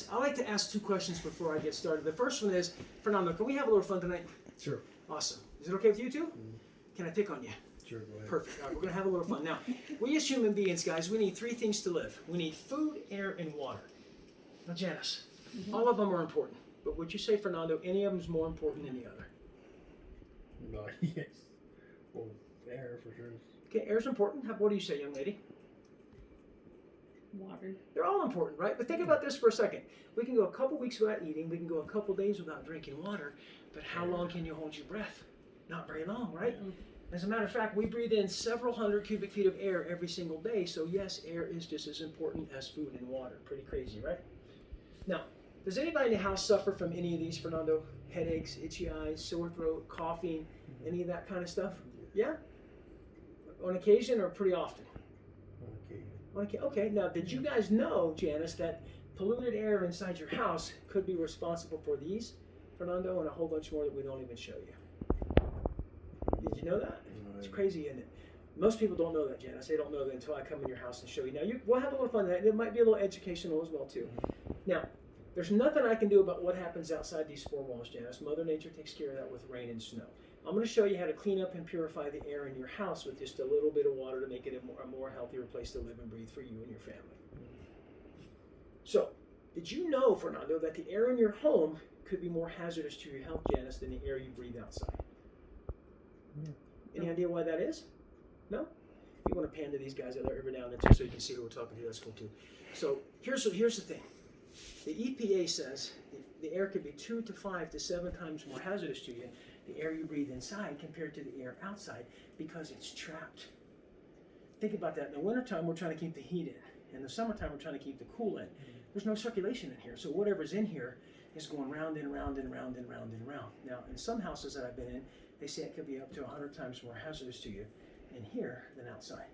I like to ask two questions before I get started. The first one is, Fernando, can we have a little fun tonight? Sure. Awesome. Is it okay with you two? Can I pick on you? Sure, go ahead. Perfect. All right, we're going to have a little fun. Now, we as human beings, guys, we need three things to live. We need food, air, and water. Now, Janice, all of them are important. But would you say, Fernando, any of them is more important than the other? No, yes. Well, air for sure. Okay, air's important. What do you say, young lady? Water. They're all important, right? But think about this for a second. We can go a couple weeks without eating. We can go a couple days without drinking water. But how long can you hold your breath? Not very long, right? As a matter of fact, we breathe in several hundred cubic feet of air every single day. So yes, air is just as important as food and water. Pretty crazy, right? Now, does anybody in the house suffer from any of these, Fernando? Headaches, itchy eyes, sore throat, coughing, any of that kind of stuff? Yeah? On occasion or pretty often? Okay, now did you guys know, Janice, that polluted air inside your house could be responsible for these, Fernando, and a whole bunch more that we don't even show you? Did you know that? It's crazy, isn't it? Most people don't know that, Janice. They don't know that until I come in your house and show you. Now, we'll have a little fun. It might be a little educational as well, too. Now, there's nothing I can do about what happens outside these four walls, Janice. Mother Nature takes care of that with rain and snow. I'm going to show you how to clean up and purify the air in your house with just a little bit of water to make it a more healthier place to live and breathe for you and your family. So, did you know, Fernando, that the air in your home could be more hazardous to your health, Janice, than the air you breathe outside? Any idea why that is? No? You want to pan to these guys every now and then too, so you can see who we're talking to. That's cool too. So here's the thing. The EPA says the air could be 2 to 5 to 7 times more hazardous to you, the air you breathe inside compared to the air outside, because it's trapped. Think about that. In the wintertime, we're trying to keep the heat in. In the summertime, we're trying to keep the cool in. There's no circulation in here, so whatever's in here is going round and round and round and round and round. Now, in some houses that I've been in, they say it could be up to 100 times more hazardous to you in here than outside.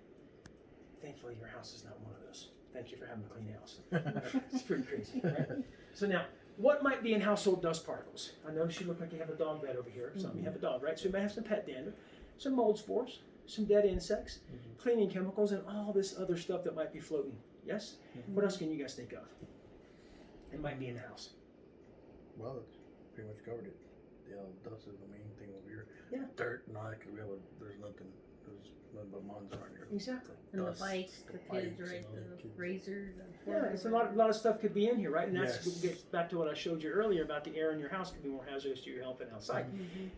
Thankfully, your house is not one of those. Thank you for having a clean house. It's pretty crazy, right? So now, what might be in household dust particles? I notice you look like you have a dog bed over here. Some of you have a dog, right? So you might have some pet dander, some mold spores, some dead insects, cleaning chemicals, and all this other stuff that might be floating. Yes? What else can you guys think of? It might be in the house. Well, that's pretty much covered it. Dust is the main thing over here. Yeah. Dirt and all that, because there's nothing but mounds around here. Exactly. And Dust, the bites, the kids, bites, right? and all The kids. razors. Yeah, it's a lot of stuff could be in here, right? And that's Yes. gets back to what I showed you earlier about the air in your house could be more hazardous to your health than outside.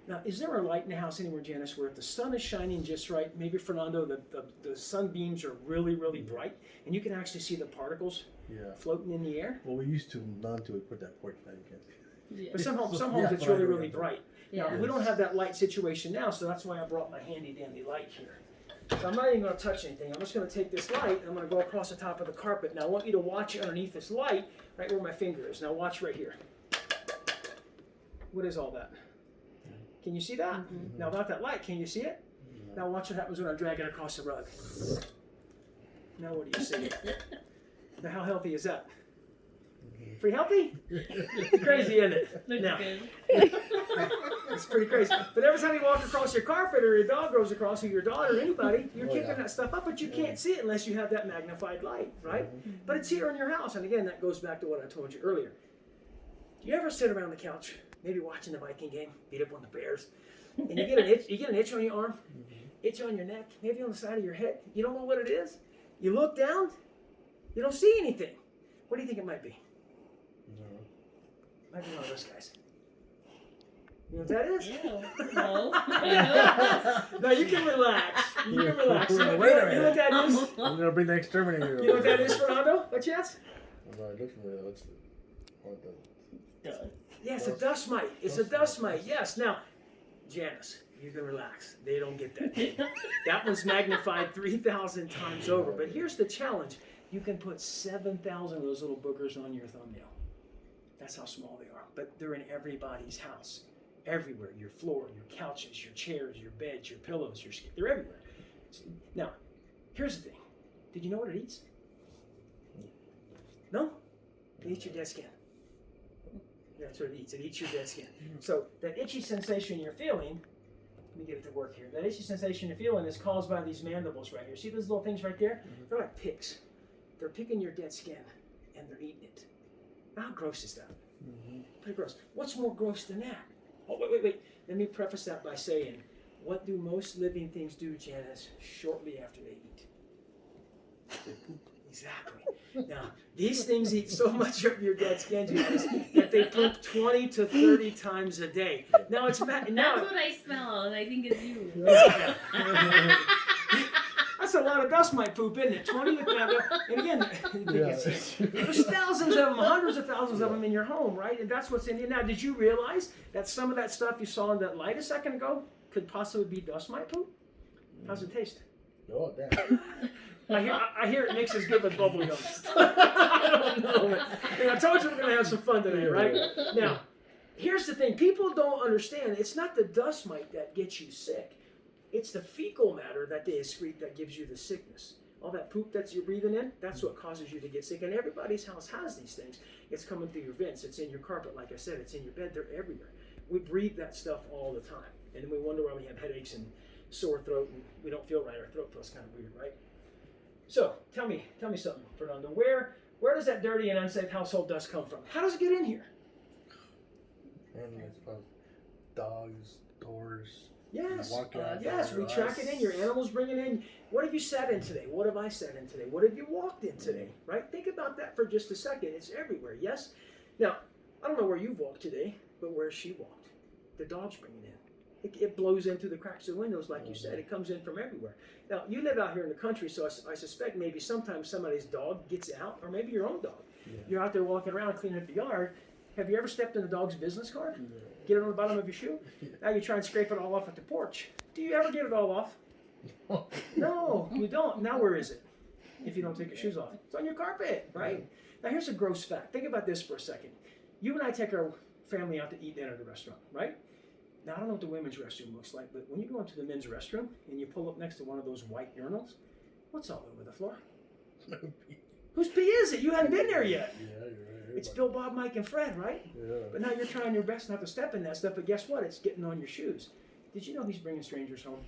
Now, is there a light in the house anywhere, Janice, where if the sun is shining just right, maybe Fernando, the sunbeams are really, really bright, and you can actually see the particles Yeah. floating in the air? Well, we used to not to put that porch light again. Yeah. But some homes Yeah, it's but I really, know really that. bright. Yeah. Now, we don't have that light situation now, so that's why I brought my handy dandy light here. So I'm not even going to touch anything. I'm just going to take this light, and I'm going to go across the top of the carpet. Now, I want you to watch underneath this light, right where my finger is. Now, watch right here. What is all that? Can you see that? Now, without that light, can you see it? Now, watch what happens when I drag it across the rug. Now, what do you see? Now, how healthy is that? Pretty healthy? Crazy, isn't it? Looks Now, good. it's pretty crazy. But every time you walk across your carpet or your dog goes across or your daughter or anybody, you're kicking that stuff up, but you can't see it unless you have that magnified light, right? But it's here in your house. And again, that goes back to what I told you earlier. Do you ever sit around the couch, maybe watching the Viking game, beat up on the Bears, and you get an itch on your arm, itch on your neck, maybe on the side of your head. You don't know what it is. You look down, you don't see anything. What do you think it might be? Might be one of those guys. You know what that is? Ew. No. I No, you can relax. You can relax. You know, Wait a you know what that is? I'm gonna bring the exterminator. You know what that is, Fernando? By chance? Well, it looks familiar. That's what the. know. Yeah, it's a dust mite. It's a dust mite. Yes. Now, Janice, you can relax. They don't get that. That one's magnified 3,000 times over. But here's the challenge. You can put 7,000 of those little boogers on your thumbnail. That's how small they are. But they're in everybody's house. Everywhere. Your floor, your couches, your chairs, your beds, your pillows, they're everywhere. Now, here's the thing. Did you know what it eats? No? It eats your dead skin. That's what it eats. It eats your dead skin. So that itchy sensation you're feeling, let me get it to work here. That itchy sensation you're feeling is caused by these mandibles right here. See those little things right there? They're like picks. They're picking your dead skin and they're eating it. How gross is that? Mhm. Pretty gross. What's more gross than that? Oh, wait. Let me preface that by saying, what do most living things do, Janice, shortly after they eat? Exactly. Now, these things eat so much of your dead skin, Janice, that they poop 20 to 30 times a day. Now it's That's now what I smell, and I think it's you. that's a lot of dust mite poop, isn't it? 20 to 30. And again, there's thousands of them, hundreds of thousands of them in your home, right? And that's what's in you. Now, did you realize that some of that stuff you saw in that light a second ago could possibly be dust mite poop? How's it taste? Oh, damn. I hear it mixes good with bubble gum. I don't know. And I told you we're going to have some fun today, right? Now, here's the thing. People don't understand. It's not the dust mite that gets you sick. It's the fecal matter that they excrete that gives you the sickness. All that poop that you're breathing in, that's what causes you to get sick. And everybody's house has these things. It's coming through your vents. It's in your carpet, like I said. It's in your bed. They're everywhere. We breathe that stuff all the time. And then we wonder why we have headaches and sore throat and we don't feel right. Our throat feels kind of weird, right? So, tell me something, Fernando. Where does that dirty and unsafe household dust come from? How does it get in here? And I suppose dogs, doors. Yes, Walk out yes, we track it in. Your animals bring it in. What have you sat in today? What have I sat in today? What have you walked in today? Right? Think about that for just a second. It's everywhere, yes? Now, I don't know where you've walked today, but where she walked. The dog's bringing it in. It blows in through the cracks of the windows, like you said. It comes in from everywhere. Now, you live out here in the country, so I suspect maybe sometimes somebody's dog gets out, or maybe your own dog. Yeah. You're out there walking around cleaning up the yard. Have you ever stepped in a dog's business card? Get it on the bottom of your shoe? Now you try and scrape it all off at the porch. Do you ever get it all off? No, you don't. Now where is it? If you don't take your shoes off. It's on your carpet, right? Now here's a gross fact. Think about this for a second. You and I take our family out to eat dinner at a restaurant, right? Now I don't know what the women's restroom looks like, but when you go into the men's restroom and you pull up next to one of those white urinals, what's all over the floor? Whose pee is it? You haven't been there yet. Yeah, you're right. It's Bill, Bob, Mike, and Fred, right? Yeah. But now you're trying your best not to step in that stuff, but guess what? It's getting on your shoes. Did you know he's bringing strangers home?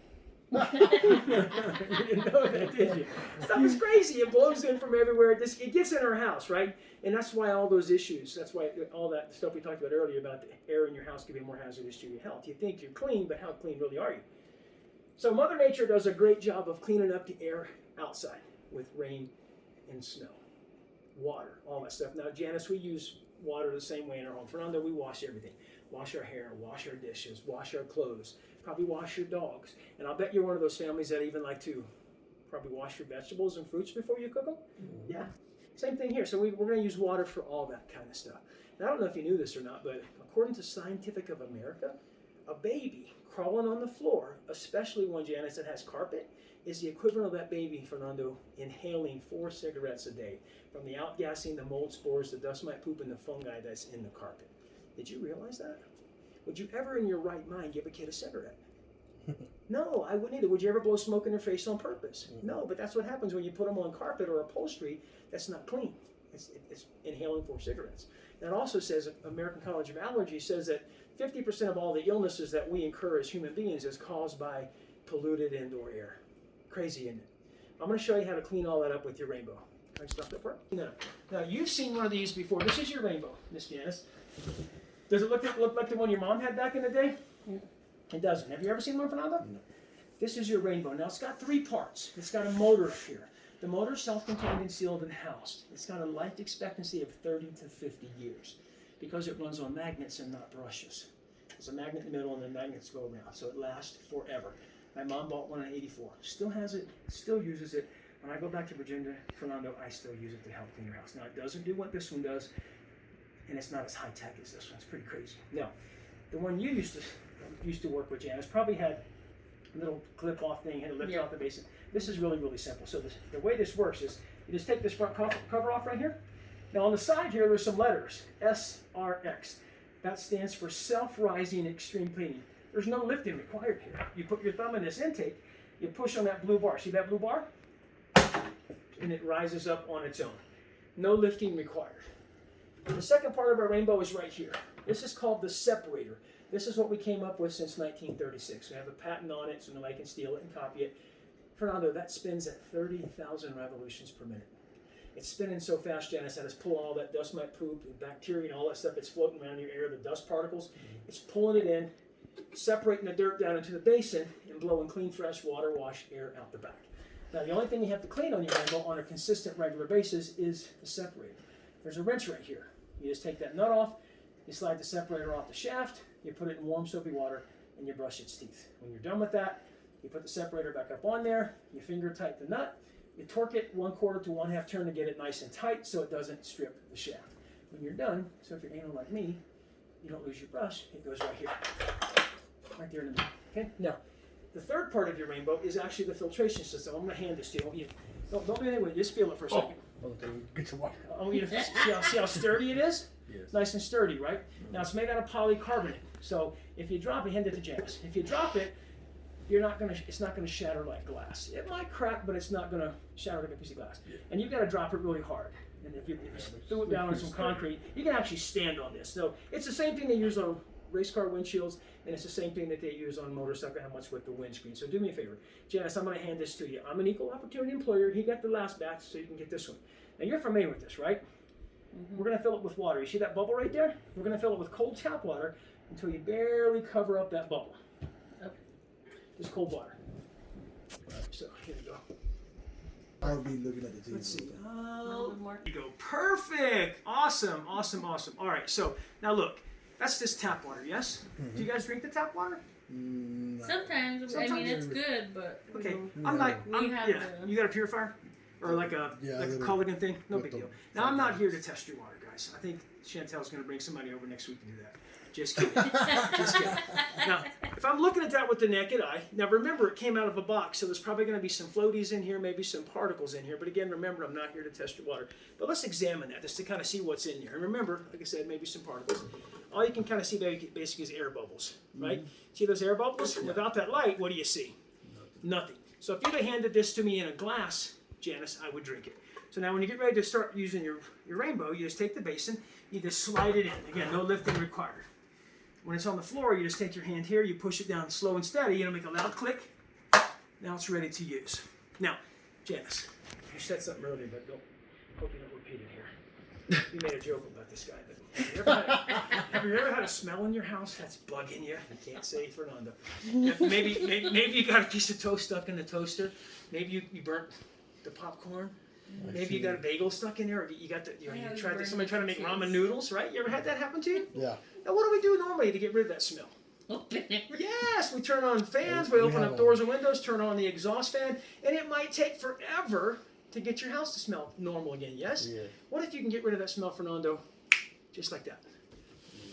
You didn't know that, did you? Stuff is crazy. It blows in from everywhere. It gets in our house, right? And that's why all those issues, that's why all that stuff we talked about earlier about the air in your house can be more hazardous to your health. You think you're clean, but how clean really are you? So Mother Nature does a great job of cleaning up the air outside with rain and snow, water, all that stuff. Now, Janice, we use water the same way in our home. Fernando, we wash everything. Wash our hair, wash our dishes, wash our clothes, probably wash your dogs. And I'll bet you're one of those families that even like to probably wash your vegetables and fruits before you cook them. Yeah, same thing here. So we're going to use water for all that kind of stuff. And I don't know if you knew this or not, but according to Scientific of America, a baby crawling on the floor, especially one, Janice, that has carpet, is the equivalent of that baby, Fernando, inhaling 4 cigarettes a day from the outgassing, the mold spores, the dust mite poop, and the fungi that's in the carpet. Did you realize that? Would you ever in your right mind give a kid a cigarette? No, I wouldn't either. Would you ever blow smoke in their face on purpose? No, but that's what happens when you put them on carpet or upholstery that's not clean. It's inhaling 4 cigarettes. And it also says, American College of Allergy says that 50% of all the illnesses that we incur as human beings is caused by polluted indoor air. Crazy, isn't it? I'm going to show you how to clean all that up with your rainbow. Can I stop that part? No. Now, you've seen one of these before. This is your rainbow, Miss Janice. Does it look like the one your mom had back in the day? It doesn't. Have you ever seen one, Fernando? No. This is your rainbow. Now, it's got 3 parts. It's got a motor here. The motor is self-contained and sealed and housed. It's got a life expectancy of 30 to 50 years because it runs on magnets and not brushes. There's a magnet in the middle and the magnets go around, so it lasts forever. My mom bought one in '84. Still has it, still uses it. When I go back to Virginia, Fernando, I still use it to help clean your house. Now, it doesn't do what this one does, and it's not as high-tech as this one. It's pretty crazy. Now, the one you used to work with, Janice, probably had a little clip-off thing, had a lift off the basin. This is really, really simple. So the way this works is you just take this front cover off right here. Now, on the side here, there's some letters, SRX. That stands for Self-Rising Extreme Cleaning. There's no lifting required here. You put your thumb in this intake, you push on that blue bar. See that blue bar? And it rises up on its own. No lifting required. The second part of our rainbow is right here. This is called the separator. This is what we came up with since 1936. We have a patent on it, so nobody can steal it and copy it. Fernando, that spins at 30,000 revolutions per minute. It's spinning so fast, Janice, that it's pulling all that dust mite, poop, and bacteria, and all that stuff that's floating around in your air, the dust particles. It's pulling it in, separating the dirt down into the basin, and blowing clean, fresh water wash air out the back. Now, the only thing you have to clean on your rainbow on a consistent, regular basis is the separator. There's a wrench right here. You just take that nut off, you slide the separator off the shaft, you put it in warm, soapy water, and you brush its teeth. When you're done with that, you put the separator back up on there, you finger tight the nut, you torque it 1/4 to 1/2 turn to get it nice and tight so it doesn't strip the shaft. When you're done, so if you're anal like me, you don't lose your brush, it goes right here. Right there in the middle. Okay? Now, the third part of your rainbow is actually the filtration system. I'm going to hand this to you. I want you don't do anything with it. Just feel it for a second. Get some water. I want you to see how sturdy it is? Yes. Nice and sturdy, right? Now, it's made out of polycarbonate. So if you drop it, hand it to Janice. If you drop it, it's not gonna shatter like glass. It might crack, but it's not gonna shatter like a piece of glass. Yeah. And you've got to drop it really hard. And if you threw it down on some concrete, you can actually stand on this. So it's the same thing they use on race car windshields, and it's the same thing that they use on motorcycle helmets with the windscreen. So do me a favor, Janice, I'm gonna hand this to you. I'm an equal opportunity employer. He got the last batch, so you can get this one. Now you're familiar with this, right? Mm-hmm. We're gonna fill it with water. You see that bubble right there? We're gonna fill it with cold tap water until you barely cover up that bubble. Okay. Just cold water. So here we go. I'll be looking at the TV. Let's see. A little bit more. There you go. Perfect. Awesome. Awesome. Awesome. All right. So now look. That's just tap water. Yes. Do you guys drink the tap water? Sometimes, I mean, it's good, but Okay. Yeah. have You got a purifier, or like a little- Culligan thing? No with big the- deal. Now I'm not here to test your water, guys. I think Chantel's going to bring somebody over next week to do that. Just kidding. Just kidding. Now, if I'm looking at that with the naked eye, now remember it came out of a box, so there's probably going to be some floaties in here, maybe some particles in here. But again, remember, I'm not here to test your water. But let's examine that just to kind of see what's in there. And remember, like I said, maybe some particles. All you can kind of see basically is air bubbles, right? See those air bubbles? Without that light, what do you see? Nothing. So if you'd have handed this to me in a glass, Janice, I would drink it. So now when you get ready to start using your rainbow, you just take the basin, you just slide it in. Again, no lifting required. When it's on the floor, you just take your hand here, you push it down slow and steady, it'll make a loud click. Now it's ready to use. Now, Janice, you said something earlier, but hope you don't repeat it here. You made a joke about this guy, but have you ever had a smell in your house that's bugging you? You can't say Fernando. Maybe you got a piece of toast stuck in the toaster. Maybe you burnt the popcorn. Maybe you got a bagel stuck in there, or you tried somebody trying to make ramen noodles, right? You ever had that happen to you? Yeah. Now, what do we do normally to get rid of that smell? open it. Yes, we turn on fans, we open up doors and windows, turn on the exhaust fan, and it might take forever to get your house to smell normal again, yes? Yeah. What if you can get rid of that smell, Fernando, just like that?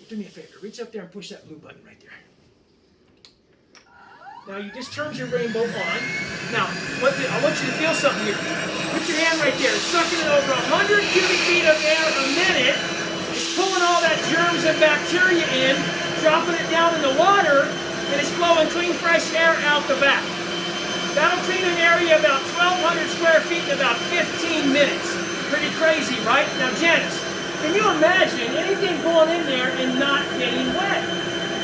Do me a favor, reach up there and push that blue button right there. Now you just turned your rainbow on. Now, I want you to feel something here. Put your hand right there. It's sucking it over 100 cubic feet of air a minute. It's pulling all that germs and bacteria in, dropping it down in the water, and it's blowing clean, fresh air out the back. That'll clean an area about 1,200 square feet in about 15 minutes. Pretty crazy, right? Now, Janice, can you imagine anything going in there and not getting wet?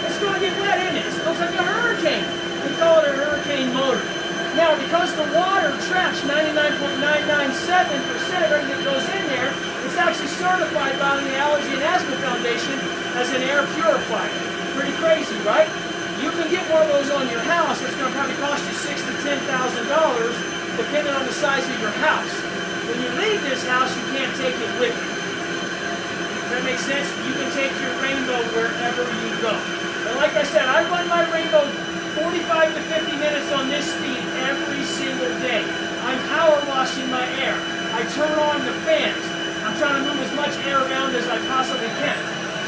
It's going to get wet, isn't it? It smells like a hurricane. We call it a hurricane motor. Now, because the water traps 99.997% of everything that goes in there, it's actually certified by the Allergy and Asthma Foundation as an air purifier. Pretty crazy, right? You can get one of those on your house. It's going to probably cost you $6,000 to $10,000, depending on the size of your house. When you leave this house, you can't take it with you. Does that make sense? You can take your rainbow wherever you go. And like I said, I run my rainbow 45 to 50 minutes on this speed every single day. I'm power washing my air. I turn on the fans. I'm trying to move as much air around as I possibly can.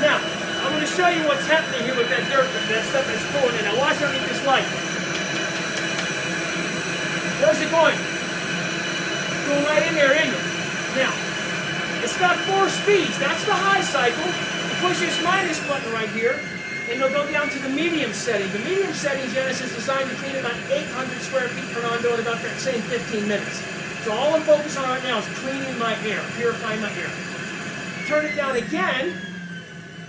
Now, I'm going to show you what's happening here with that dirt, that stuff that's pulling in. Now watch underneath this light. Where's it going? It's going right in there, isn't it? Now, it's got 4 speeds. That's the high cycle. You push this minus button right here, and it'll go down to the medium setting. The medium setting, Janice, is designed to clean about 800 square feet per Fernando in about that same 15 minutes. So all I'm focused on right now is cleaning my air, purifying my air. Turn it down again,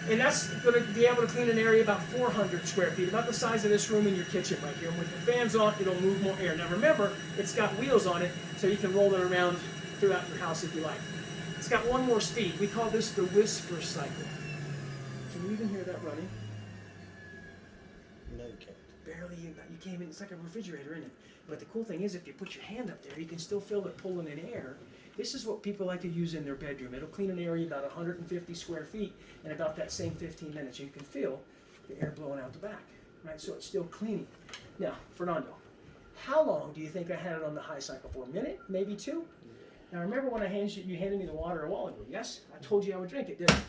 and that's going to be able to clean an area about 400 square feet, about the size of this room in your kitchen right here. And with the fans on, it'll move more air. Now remember, it's got wheels on it, so you can roll it around throughout your house if you like. It's got one more speed. We call this the whisper cycle. Can you even hear that running? No, you can't. Barely. You can't even. It's like a refrigerator, isn't it? But the cool thing is, if you put your hand up there, you can still feel it pulling in air. This is what people like to use in their bedroom. It'll clean an area about 150 square feet in about that same 15 minutes. You can feel the air blowing out the back, right? So it's still cleaning. Now, Fernando, how long do you think I had it on the high cycle for? A minute? Maybe two? Now, remember when you handed me the water a while ago? Yes? I told you I would drink it, didn't I?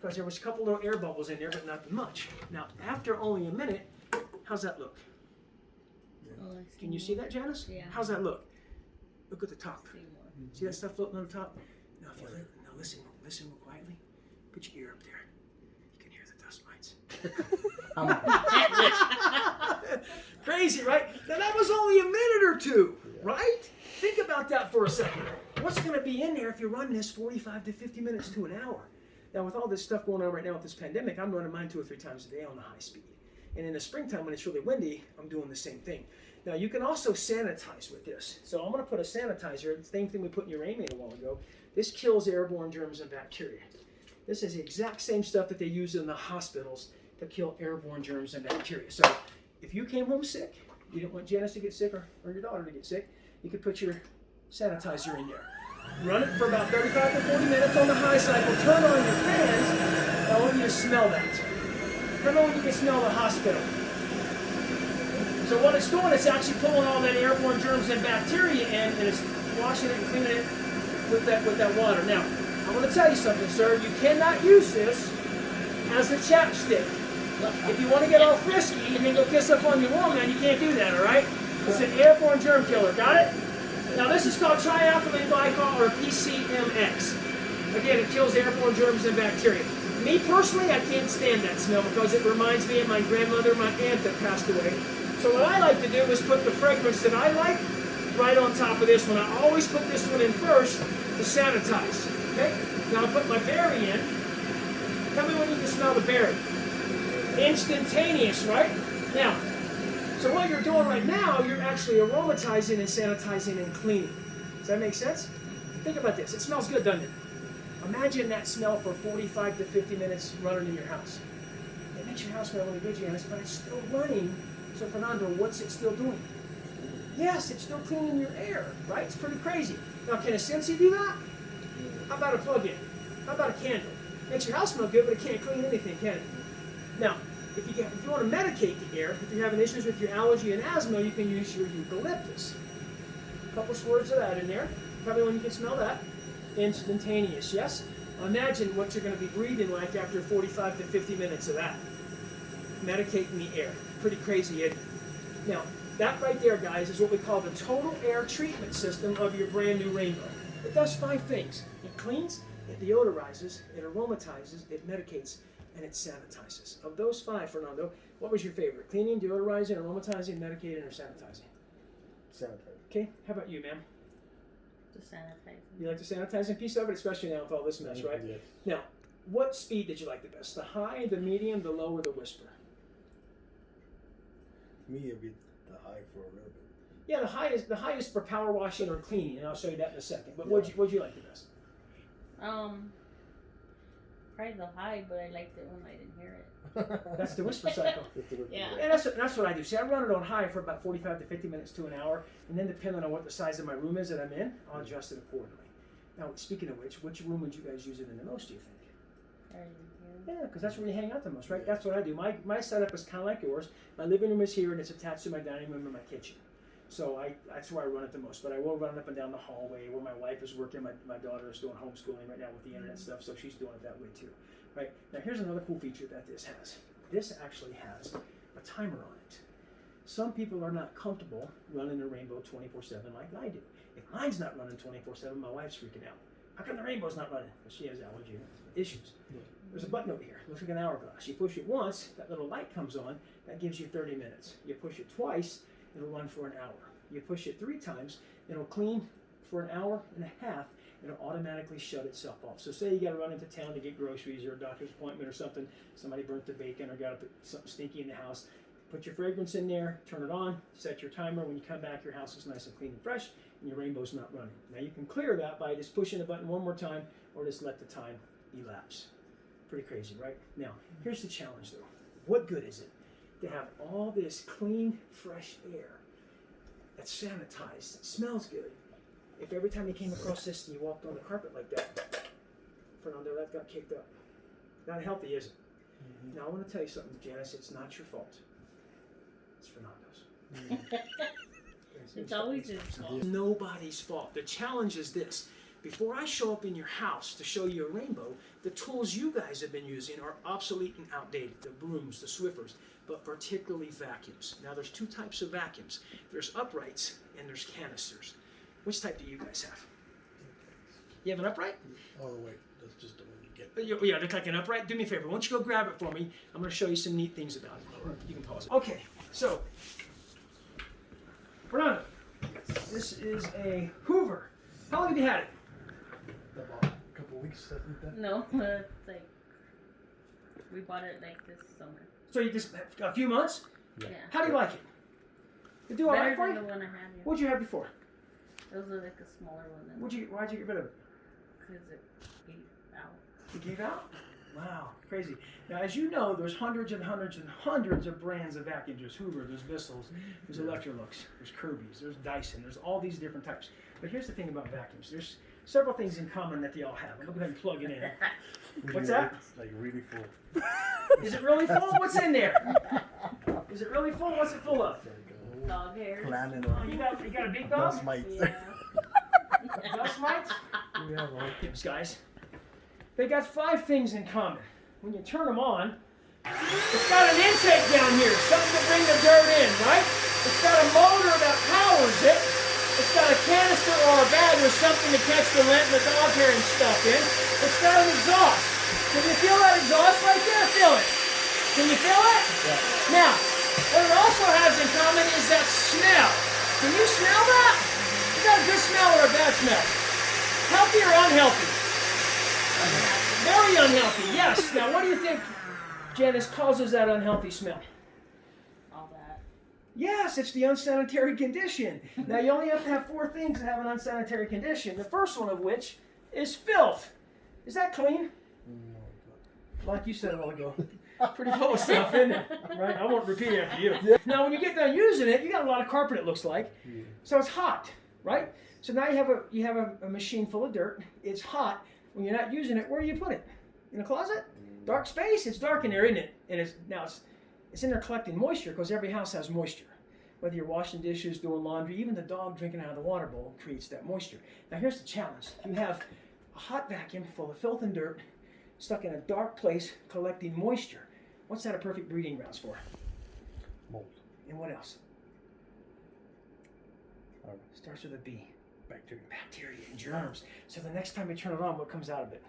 Because there was a couple little air bubbles in there, but not much. Now, after only a minute, how's that look? Oh, Can you see that, Janice? Yeah. How's that look? Look at the top. See more. See that stuff floating on the top? Now, listen real quietly. Put your ear up there. You can hear the dust mites. Crazy, right? Now that was only a minute or two, right? Think about that for a second. What's going to be in there if you run this 45 to 50 minutes to an hour? Now, with all this stuff going on right now with this pandemic, I'm running mine 2 or 3 times a day on the high speed. And in the springtime, when it's really windy, I'm doing the same thing. Now, you can also sanitize with this. So I'm going to put a sanitizer, the same thing we put in your Rainmate a while ago. This kills airborne germs and bacteria. This is the exact same stuff that they use in the hospitals to kill airborne germs and bacteria. So if you came home sick, you didn't want Janice to get sick or your daughter to get sick, you could put your sanitizer in there. Run it for about 35 to 40 minutes on the high cycle. Turn on your fans. I want you to smell that. Come on, you can smell the hospital. So what it's doing, it's actually pulling all that airborne germs and bacteria in, and it's washing it and cleaning it with that water. Now, I'm going to tell you something, sir. You cannot use this as a chapstick. If you want to get all frisky and then go kiss up on your woman, you can't do that, all right? It's an airborne germ killer. Got it? Now, this is called triethylene glycol, or PCMX. Again, it kills airborne germs and bacteria. Me personally, I can't stand that smell because it reminds me of my grandmother, my aunt that passed away. So what I like to do is put the fragrance that I like right on top of this one. I always put this one in first to sanitize. Okay? Now I put my berry in. Tell me when you can smell the berry. Instantaneous, right? Now, so what you're doing right now, you're actually aromatizing and sanitizing and cleaning. Does that make sense? Think about this. It smells good, doesn't it? Imagine that smell for 45 to 50 minutes running in your house. It makes your house smell really good, Janice, but it's still running. So Fernando, what's it still doing? Yes, it's still cleaning your air, right? It's pretty crazy. Now, can a Scentsy do that? How about a plug-in? How about a candle? Makes your house smell good, but it can't clean anything, can it? Now, if you want to medicate the air, if you're having issues with your allergy and asthma, you can use your eucalyptus. A couple squirts of that in there. Probably when you can smell that. Instantaneous, yes? Imagine what you're going to be breathing like after 45 to 50 minutes of that. Medicating the air. Pretty crazy, isn't it? Now, that right there, guys, is what we call the total air treatment system of your brand new Rainbow. It does 5 things. It cleans, it deodorizes, it aromatizes, it medicates, and it sanitizes. Of those 5, Fernando, what was your favorite? Cleaning, deodorizing, aromatizing, medicating, or sanitizing? Sanitizer. Okay, how about you, ma'am? The sanitizer. You like the sanitizing piece of it, especially now with all this mess, right? Yes. Now, what speed did you like the best? The high, the medium, the low, or the whisper? Me, it'd be the high for a little bit. Yeah, the highest for power washing or cleaning, and I'll show you that in a second. But what'd you like the best? Probably the high, but I liked it when I didn't hear it. That's the whisper cycle. Yeah. And that's what I do. See, I run it on high for about 45 to 50 minutes to an hour, and then depending on what the size of my room is that I'm in, I'll adjust it accordingly. Now, speaking of which room would you guys use it in the most, do you think? Yeah, because that's where you hang out the most, right? That's what I do. My setup is kind of like yours. My living room is here, and it's attached to my dining room and my kitchen. So that's where I run it the most. But I will run it up and down the hallway where my wife is working. My daughter is doing homeschooling right now with the internet stuff, so she's doing it that way too. Right? Now here's another cool feature that this has. This actually has a timer on it. Some people are not comfortable running a Rainbow 24/7 like I do. If mine's not running 24/7, my wife's freaking out. How come the Rainbow's not running? Well, she has allergy issues. There's a button over here. Looks like an hourglass. You push it once, that little light comes on. That gives you 30 minutes. You push it twice, it'll run for an hour. You push it 3 times, it'll clean for an hour and a half, and it'll automatically shut itself off. So say you got to run into town to get groceries or a doctor's appointment or something, somebody burnt the bacon or got to put something stinky in the house, put your fragrance in there, turn it on, set your timer. When you come back, your house is nice and clean and fresh, and your rainbow's not running. Now you can clear that by just pushing the button one more time or just let the time elapse. Pretty crazy, right? Now, here's the challenge though. What good is it to have all this clean, fresh air that's sanitized, that smells good, if every time you came across this and you walked on the carpet like that, Fernando, that got kicked up? Not healthy, is it? Now I want to tell you something, Janice, it's not your fault. It's Fernando's. It's always his fault. Nobody's fault. The challenge is this. Before I show up in your house to show you a rainbow, the tools you guys have been using are obsolete and outdated. The brooms, the Swiffers, but particularly vacuums. Now there's two types of vacuums. There's uprights and there's canisters. Which type do you guys have? You have an upright? Oh, wait, that's just the one you get. Yeah, look like an upright. Do me a favor. Why don't you go grab it for me? I'm going to show you some neat things about it. You can pause it. Okay, so, Fernando, this is a Hoover. How long have you had it? About a couple weeks, something like that. No, it's like we bought it like this summer. So you just, a few months? Yeah. How do you like it? You do all right Better for than you? the one I had. Yeah. What'd you have before? It was like a smaller one than Why'd you get rid of it? because it gave out. You gave out? Wow, crazy. Now, as you know, there's hundreds and hundreds and hundreds of brands of vacuums. There's Hoover, there's Bissell's, there's Electrolux, there's Kirby's, there's Dyson, there's all these different types. But here's the thing about vacuums. There's several things in common that they all have. I'm going to go ahead and plug it in. What's that? It's like really full. Is it really full? What's in there? Is it really full? What's it full of? Dog hair. Planning Oh, on you got a big dust dog? mites. Yeah. Dust mites? We have all. Tips, guys. They got 5 things in common. When you turn them on, it's got an intake down here, something to bring the dirt in, right? It's got a motor that powers it. It's got a canister or a bag with something to catch the lint and the dog hair and stuff in. It's got an exhaust. Can you feel that exhaust right there? Feel it. Can you feel it? Yeah. Now, what it also has in common is that smell. Can you smell that? Is that a good smell or a bad smell? Healthy or unhealthy? Very unhealthy, yes. Now, what do you think, Janice, causes that unhealthy smell? All that. Yes, it's the unsanitary condition. Now, you only have to have 4 things to have an unsanitary condition. The first one of which is filth. Is that clean? Like you said a while ago. Pretty full of stuff, isn't it? Right? I won't repeat it after you. Now, when you get done using it, you got a lot of carpet, it looks like. So it's hot, right? So now you have a machine full of dirt. It's hot. When you're not using it, where do you put it? In a closet? Dark space? It's dark in there, isn't it? And it's in there collecting moisture because every house has moisture. Whether you're washing dishes, doing laundry, even the dog drinking out of the water bowl creates that moisture. Now here's the challenge. You have a hot vacuum full of filth and dirt stuck in a dark place collecting moisture. What's that a perfect breeding grounds for? Mold. And what else? Starts with a B. Bacteria. Bacteria and germs. So the next time you turn it on, what comes out of it?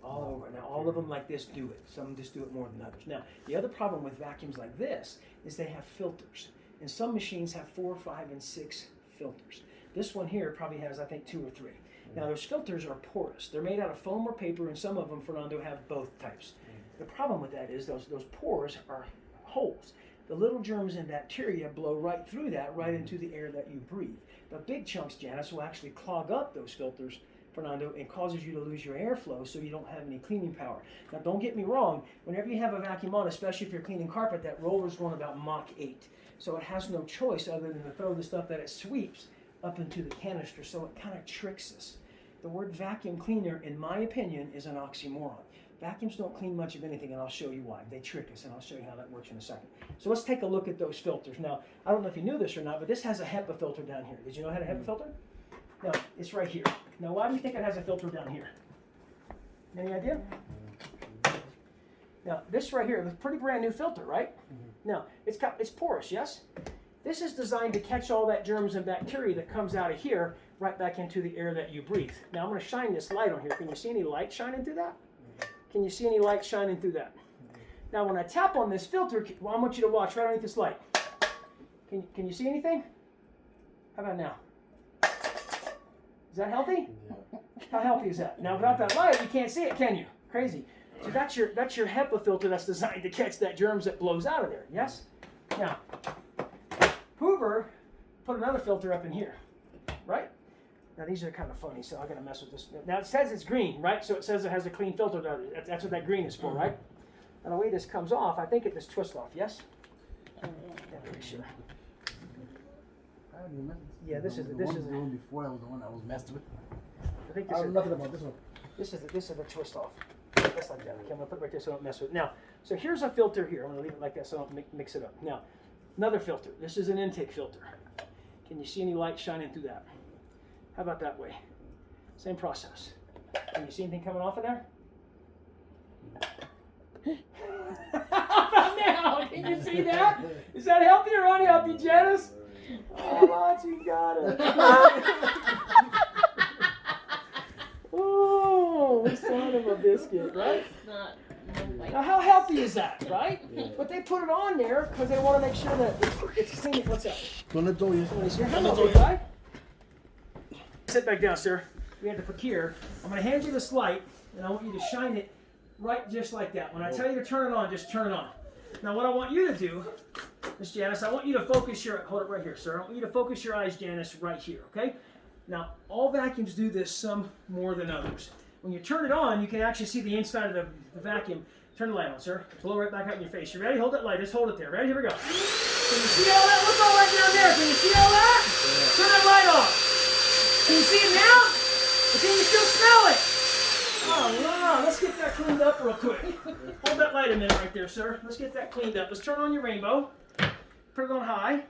All over. Now, all of them like this do it. Some just do it more than others. Now, the other problem with vacuums like this is they have filters. And some machines have 4, 5, and 6 filters. This one here probably has, I think, 2 or 3. Now, those filters are porous. They're made out of foam or paper, and some of them, Fernando, have both types. The problem with that is those pores are holes. The little germs and bacteria blow right through that, right into the air that you breathe. The big chunks, Janice, will actually clog up those filters, Fernando, and causes you to lose your airflow so you don't have any cleaning power. Now, don't get me wrong. Whenever you have a vacuum on, especially if you're cleaning carpet, that roller's going about Mach 8. So it has no choice other than to throw the stuff that it sweeps up into the canister, so it kind of tricks us. The word vacuum cleaner, in my opinion, is an oxymoron. Vacuums don't clean much of anything, and I'll show you why. They trick us, and I'll show you how that works in a second. So let's take a look at those filters. Now, I don't know if you knew this or not, but this has a HEPA filter down here. Did you know it had a HEPA filter? No, it's right here. Now, why do you think it has a filter down here? Any idea? Now, this right here is a pretty brand new filter, right? Now, it's porous, yes? This is designed to catch all that germs and bacteria that comes out of here right back into the air that you breathe. Now, I'm going to shine this light on here. Can you see any light shining through that? Can you see any light shining through that? Now, when I tap on this filter, well, I want you to watch right underneath this light. Can you see anything? How about now? Is that healthy? Yeah. How healthy is that? Now, without that light, you can't see it, can you? Crazy. So that's your HEPA filter that's designed to catch that germs that blows out of there. Yes? Now, Hoover put another filter up in here. right? Now these are kind of funny, so I'm gonna mess with this. Now it says it's green, right? So it says it has a clean filter. That's what that green is for, right? And the way this comes off, I think it just twists off. Yes? Yeah, pretty sure. I don't even remember. Yeah, this is the this one is before that was the one I was messed with. I think I this know is nothing about this one. this is the twist off. Just like that. Okay, I'm gonna put it right there so I don't mess with it. Now, so here's a filter here. I'm gonna leave it like that so I don't mix it up. Now, another filter. This is an intake filter. Can you see any light shining through that? How about that way? Same process. Can you see anything coming off of there? How about now? Can you see that? Is that healthy or unhealthy, Janice? Oh, Lord, you got it. Oh, son of a biscuit, right? Not Now, how healthy is that, right? But they put it on there because they want to make sure that it's clean. What's that? Don't let go, yes. Somebody's here. Hello, big guy. Sit back down, sir. We have to procure. I'm going to hand you this light, and I want you to shine it right just like that. When I tell you to turn it on, just turn it on. Now, what I want you to do, Miss Janice, I want you to focus your, hold it right here, sir. I want you to focus your eyes, Janice, right here, okay? Now, all vacuums do this, some more than others. When you turn it on, you can actually see the inside of the vacuum. Turn the light on, sir. Blow right back out in your face. You ready? Hold that light. Just hold it there. Ready? Here we go. Can you see all that? What's all right down there? Can you see all that? Turn that light off. Can you see it now? Or can you still smell it? Oh, wow. Let's get that cleaned up real quick. Hold that light a minute right there, sir. Let's get that cleaned up. Let's turn on your rainbow. Put it on high.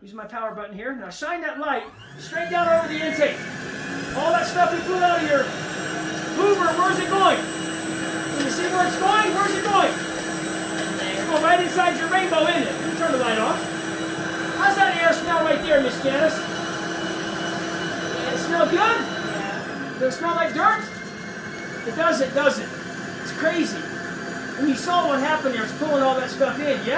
Use my power button here. Now shine that light straight down over the intake. All that stuff you blew out of your Hoover, where's it going? Can you see where it's going? Where's it going? It's going right inside your rainbow, isn't it? You turn the light off. How's that air smell right there, Miss Janice? It smell good? Yeah. Does it smell like dirt? It doesn't, does it? It's crazy. When you saw what happened there, it's pulling all that stuff in, yeah?